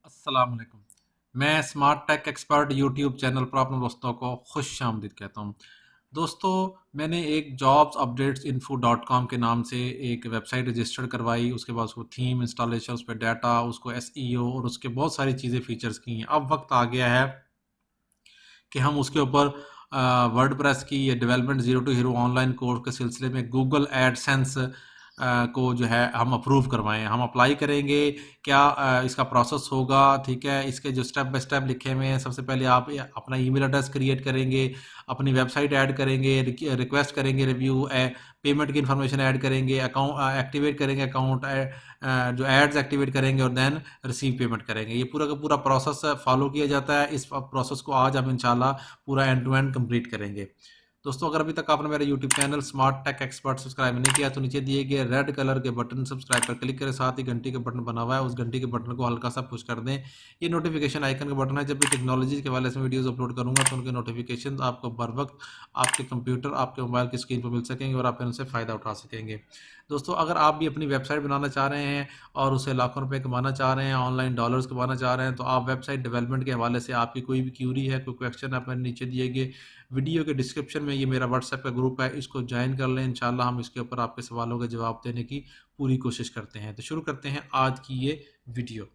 अस्सलाम वालेकुम। मैं smart tech expert YouTube channel पर अपने दोस्तों को खुश आमदीद कहता हूँ। दोस्तों, मैंने एक jobs updates info dot com के नाम से एक वेबसाइट रजिस्टर करवाई। उसके बाद उसको थीम इंस्टॉलेशन, उस पर डाटा, उसको एसईओ और उसके बहुत सारी चीज़ें फीचर्स की हैं। अब वक्त आ गया है कि हम उसके ऊपर वर्डप्रेस की या development zero to hero online course के सिलसिले में गूगल एडसेंस को जो है हम अप्रूव करवाएं। हम अप्लाई करेंगे। क्या इसका प्रोसेस होगा? ठीक है, इसके जो स्टेप बाय स्टेप लिखे हुए हैं, सबसे पहले आप अपना ईमेल एड्रेस क्रिएट करेंगे, अपनी वेबसाइट ऐड करेंगे, रिक्वेस्ट करेंगे, रिव्यू पेमेंट की इन्फॉर्मेशन ऐड करेंगे, अकाउंट एक्टिवेट करेंगे, अकाउंट जो एड्स एक्टिवेट करेंगे और देन रिसीव पेमेंट करेंगे। ये पूरा का पूरा प्रोसेस फॉलो किया जाता है। इस प्रोसेस को आज हम इंशाल्लाह पूरा एंड टू एंड कंप्लीट करेंगे। दोस्तों, अगर अभी तक आपने मेरा YouTube channel smart tech expert subscribe नहीं किया तो नीचे दिए गए रेड कलर के बटन सब्सक्राइब पर क्लिक करें। साथ ही घंटी के बटन बना हुआ है, उस घंटी के बटन को हल्का सा पुश कर दें। ये नोटिफिकेशन आइकन का बटन है। जब भी टेक्नोलॉजी के वाले से वीडियोस अपलोड करूंगा तो उनके नोटिफिकेशन आपको बर वक्त आपके कंप्यूटर, आपके मोबाइल की स्क्रीन पर मिल सकेंगे और आप इनसे फ़ायदा उठा सकेंगे। दोस्तों, अगर आप भी अपनी वेबसाइट बनाना चाह रहे हैं और उसे लाखों रुपए कमाना चाह रहे हैं, ऑनलाइन डॉलर्स कमाना चाह रहे हैं, तो आप वेबसाइट डेवलपमेंट के हवाले से आपकी कोई भी क्यूरी है, कोई क्वेश्चन है, आप मेरे नीचे दिए गए वीडियो के डिस्क्रिप्शन में ये मेरा व्हाट्सएप का ग्रुप है, इसको ज्वाइन कर लें। इंशाल्लाह हम इसके ऊपर आपके सवालों के जवाब देने की पूरी कोशिश करते हैं। तो शुरू करते हैं आज की ये वीडियो।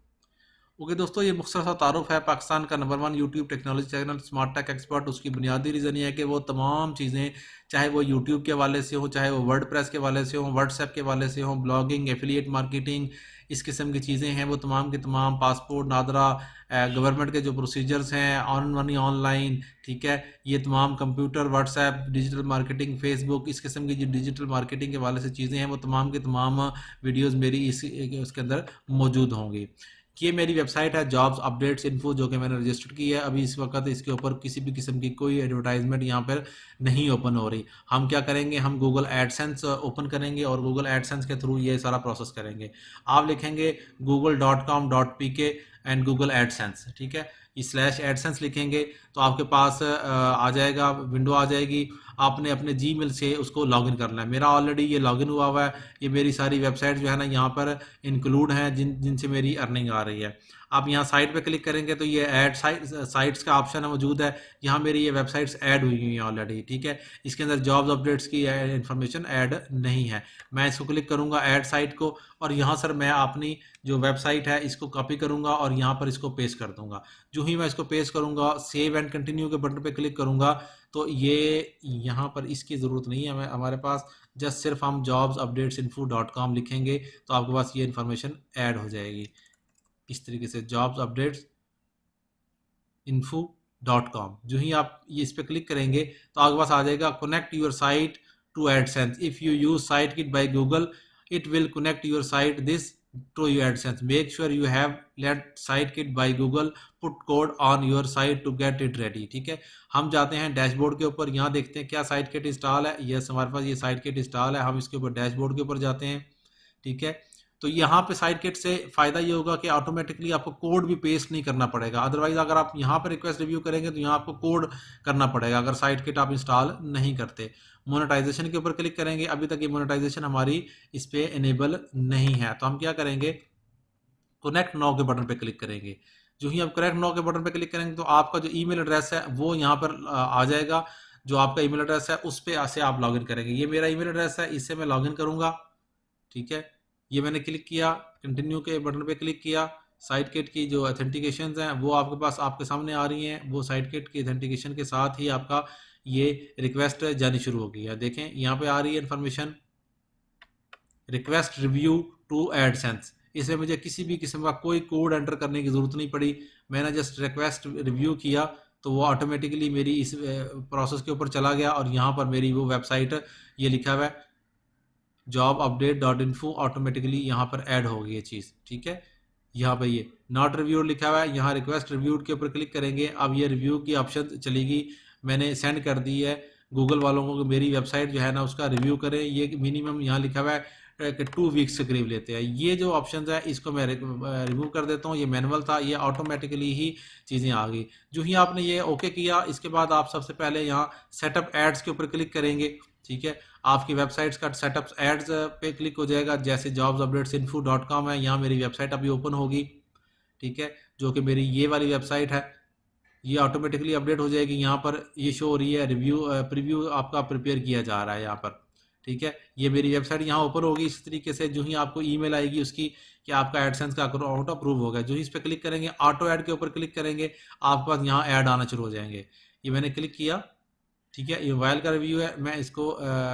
ओके दोस्तों, ये मुख्तसर सा तारुफ है। पाकिस्तान का number 1 YouTube technology channel smart tech expert, उसकी बुनियादी रीज़न ये है कि वो तमाम चीज़ें, चाहे वो यूट्यूब के हवाले से हो, चाहे वो वर्डप्रेस के हवाले से हो, व्हाट्सएप के हवाले से हो, ब्लॉगिंग, एफिलिएट मार्केटिंग, इस किस्म की चीज़ें हैं, वो तमाम के तमाम पासपोर्ट, नादरा, गवर्नमेंट के जो प्रोसीजर्स हैं, ऑन मनी ऑनलाइन, ठीक है, ये तमाम computer, WhatsApp, digital marketing, Facebook, इस किस्म की जो डिजिटल मार्केटिंग के हवाले से चीज़ें हैं, वो तमाम के तमाम वीडियोज़ मेरी उसके अंदर मौजूद होंगी। ये मेरी वेबसाइट है जॉब्स अपडेट्स इन्फो, जो कि मैंने रजिस्टर की है। अभी इस वक्त इसके ऊपर किसी भी किस्म की कोई एडवर्टाइजमेंट यहाँ पर नहीं ओपन हो रही। हम क्या करेंगे, हम गूगल एडसेंस ओपन करेंगे और गूगल एडसेंस के थ्रू ये सारा प्रोसेस करेंगे। आप लिखेंगे google.com.pk एंड गूगल एडसेंस, ठीक है, ये स्लैश एडसेंस लिखेंगे तो आपके पास आ जाएगा, विंडो आ जाएगी। आपने अपने जीमेल से उसको लॉगिन करना है। मेरा ऑलरेडी ये लॉगिन हुआ हुआ है। ये मेरी सारी वेबसाइट जो है ना यहाँ पर इंक्लूड हैं, जिनसे मेरी अर्निंग आ रही है। आप यहाँ साइट पे क्लिक करेंगे तो ये ऐड साइट्स का ऑप्शन मौजूद है। यहाँ मेरी ये वेबसाइट्स ऐड हुई हुई हैं ऑलरेडी, ठीक है। इसके अंदर जॉब्स अपडेट्स की इंफॉर्मेशन ऐड नहीं है। मैं इसको क्लिक करूँगा ऐड साइट को, और यहाँ सर मैं अपनी जो वेबसाइट है इसको कॉपी करूँगा और यहाँ पर इसको पेस्ट कर दूँगा। जो ही मैं इसको पेस्ट करूँगा, सेव एंड कंटिन्यू के बटन पे क्लिक करूँगा तो ये यहाँ पर इसकी ज़रूरत नहीं है हमारे पास। जस्ट सिर्फ हम jobs updates info dot com लिखेंगे तो आपके पास ये इन्फॉर्मेशन ऐड हो जाएगी। इस तरीके से jobs updates info dot com, जो ही आप ये इस पर क्लिक करेंगे तो आपके पास आ जाएगा connect your site to AdSense. If you use site kit by Google, it will connect your site this to your AdSense. Make sure you have let SiteKit by Google put code on your site to get it ready. ठीक है, हम जाते हैं dashboard के ऊपर। यहाँ देखते हैं क्या SiteKit इंस्टॉल है। यस, हमारे पास ये SiteKit इंस्टॉल है। हम इसके ऊपर डैशबोर्ड के ऊपर जाते हैं, ठीक है। तो यहाँ पे SiteKit से फ़ायदा ये होगा कि ऑटोमेटिकली आपको कोड भी पेस्ट नहीं करना पड़ेगा। अदरवाइज अगर आप यहाँ पर रिक्वेस्ट रिव्यू करेंगे तो यहाँ आपको कोड करना पड़ेगा अगर SiteKit आप इंस्टॉल नहीं करते। मोनेटाइजेशन के ऊपर क्लिक करेंगे। अभी तक ये मोनेटाइजेशन हमारी इस पर इनेबल नहीं है, तो हम क्या करेंगे, कनेक्ट नाउ के बटन पे क्लिक करेंगे। जो ही आप कनेक्ट नाउ के बटन पे क्लिक करेंगे तो आपका जो ईमेल एड्रेस है वो यहाँ पर आ जाएगा। जो आपका ईमेल एड्रेस है उस पर से आप लॉगिन करेंगे। ये मेरा ईमेल एड्रेस है, इससे मैं लॉगिन करूँगा, ठीक है। ये मैंने क्लिक किया, कंटिन्यू के बटन पे क्लिक किया। SiteKit की जो ऑथेंटिकेशन हैं वो आपके पास आपके सामने आ रही हैं। वो SiteKit की ऑथेंटिकेशन के साथ ही आपका ये रिक्वेस्ट जानी शुरू हो गई है। देखें यहाँ पे आ रही है information, request review to AdSense. इसमें मुझे किसी भी किस्म का कोई कोड एंटर करने की ज़रूरत नहीं पड़ी। मैंने जस्ट रिक्वेस्ट रिव्यू किया तो वो ऑटोमेटिकली मेरी इस प्रोसेस के ऊपर चला गया और यहाँ पर मेरी वो वेबसाइट ये लिखा हुआ है job update dot info, automatically यहाँ पर ऐड हो गई ये चीज़, ठीक है। यहाँ पर ये नॉट रिव्यू लिखा हुआ है, यहाँ रिक्वेस्ट रिव्यूड के ऊपर क्लिक करेंगे। अब ये रिव्यू की ऑप्शन चलेगी। मैंने सेंड कर दी है गूगल वालों को कि मेरी वेबसाइट जो है ना उसका रिव्यू करें। ये मिनिमम यहाँ लिखा हुआ है कि 2 वीक्स के करीब लेते हैं। ये जो ऑप्शन है इसको मैं रिमूव कर देता हूँ। ये मैनुअल था, ये ऑटोमेटिकली ही चीज़ें आ गई। जो ही आपने ये ओके किया, इसके बाद आप सबसे पहले यहाँ सेटअप एड्स के ऊपर क्लिक करेंगे, ठीक है। आपकी वेबसाइट्स का सेटअप एड्स पे क्लिक हो जाएगा। जैसे jobs updates info dot com है, यहाँ मेरी वेबसाइट अभी ओपन होगी, ठीक है, जो कि मेरी ये वाली वेबसाइट है, ये ऑटोमेटिकली अपडेट हो जाएगी। यहाँ पर ये शो हो रही है रिव्यू प्रीव्यू आपका प्रिपेयर किया जा रहा है यहाँ पर, ठीक है। ये मेरी वेबसाइट यहाँ ओपन होगी इस तरीके से। जो ही आपको ईमेल आएगी उसकी कि आपका एडसेंस का अकाउंट ऑटो अप्रूव हो गया, जो ही इस पर क्लिक करेंगे, ऑटो ऐड के ऊपर क्लिक करेंगे, आपके पास यहाँ ऐड आना शुरू हो जाएंगे। ये मैंने क्लिक किया, ठीक है। ये मोबाइल का रिव्यू है, मैं इसको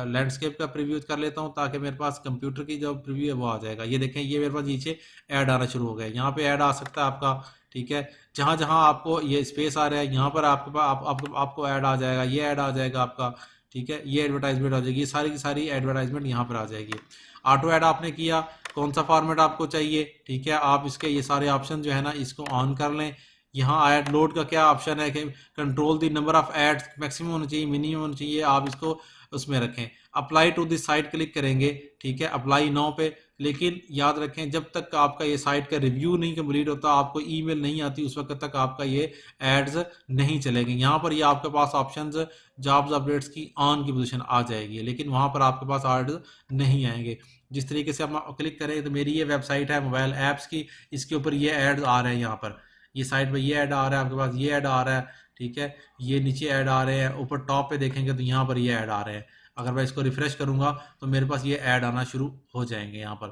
लैंडस्केप का प्रीव्यू कर लेता हूँ ताकि मेरे पास कंप्यूटर की जो प्रीव्यू है वो आ जाएगा। ये देखें, ये मेरे पास नीचे ऐड आना शुरू हो गया। यहाँ पे ऐड आ सकता है आपका, ठीक है। जहाँ जहाँ आपको ये स्पेस आ रहा है यहाँ पर आपके पास आपको ऐड आ जाएगा, ये ऐड आ जाएगा आपका, ठीक है। ये एडवर्टाइजमेंट आ जाएगी, ये सारी की सारी एडवर्टाइजमेंट यहाँ पर आ जाएगी। ऑटो ऐड आपने किया, कौन सा फॉर्मेट आपको चाहिए, ठीक है। आप इसके ये सारे ऑप्शन जो है ना इसको ऑन कर लें। यहाँ ऐड लोड का क्या ऑप्शन है कि control the number of ads, maximum होना चाहिए, मिनिमम होना चाहिए, आप इसको उसमें रखें। Apply to this site click करेंगे, ठीक है, अप्लाई नाउ पे। लेकिन याद रखें जब तक आपका ये साइट का रिव्यू नहीं कंप्लीट होता, आपको ईमेल नहीं आती, उस वक्त तक आपका ये एड्स नहीं चलेंगे। यहाँ पर ये आपके पास ऑप्शंस जॉब्स अपडेट्स की ऑन की पोजीशन आ जाएगी, लेकिन वहाँ पर आपके पास एड्स नहीं आएंगे। जिस तरीके से हम क्लिक करें तो मेरी ये वेबसाइट है मोबाइल ऐप्स की, इसके ऊपर ये एड्स आ रहे हैं। यहाँ पर ये साइड पे ये ऐड आ रहा है, आपके पास ये ऐड आ रहा है, ठीक है। ये नीचे ऐड आ रहे हैं, ऊपर टॉप पे देखेंगे तो यहाँ पर ये ऐड आ रहे हैं। अगर मैं इसको रिफ्रेश करूंगा तो मेरे पास ये ऐड आना शुरू हो जाएंगे यहाँ पर।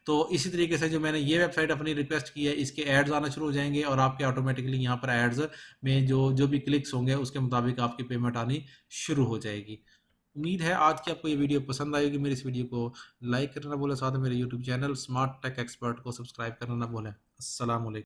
तो इसी तरीके से जो मैंने ये वेबसाइट अपनी रिक्वेस्ट की है इसके एड्स आना शुरू हो जाएंगे और आपके ऑटोमेटिकली यहाँ पर एड्स में जो जो भी क्लिक्स होंगे उसके मुताबिक आपकी पेमेंट आनी शुरू हो जाएगी। उम्मीद है आज की आपको ये वीडियो पसंद आएगी। मेरी इस वीडियो को लाइक करना ना भूलें, साथ में मेरे YouTube channel smart tech expert को सब्सक्राइब करना ना भूलें। अस्सलाम वालेकुम।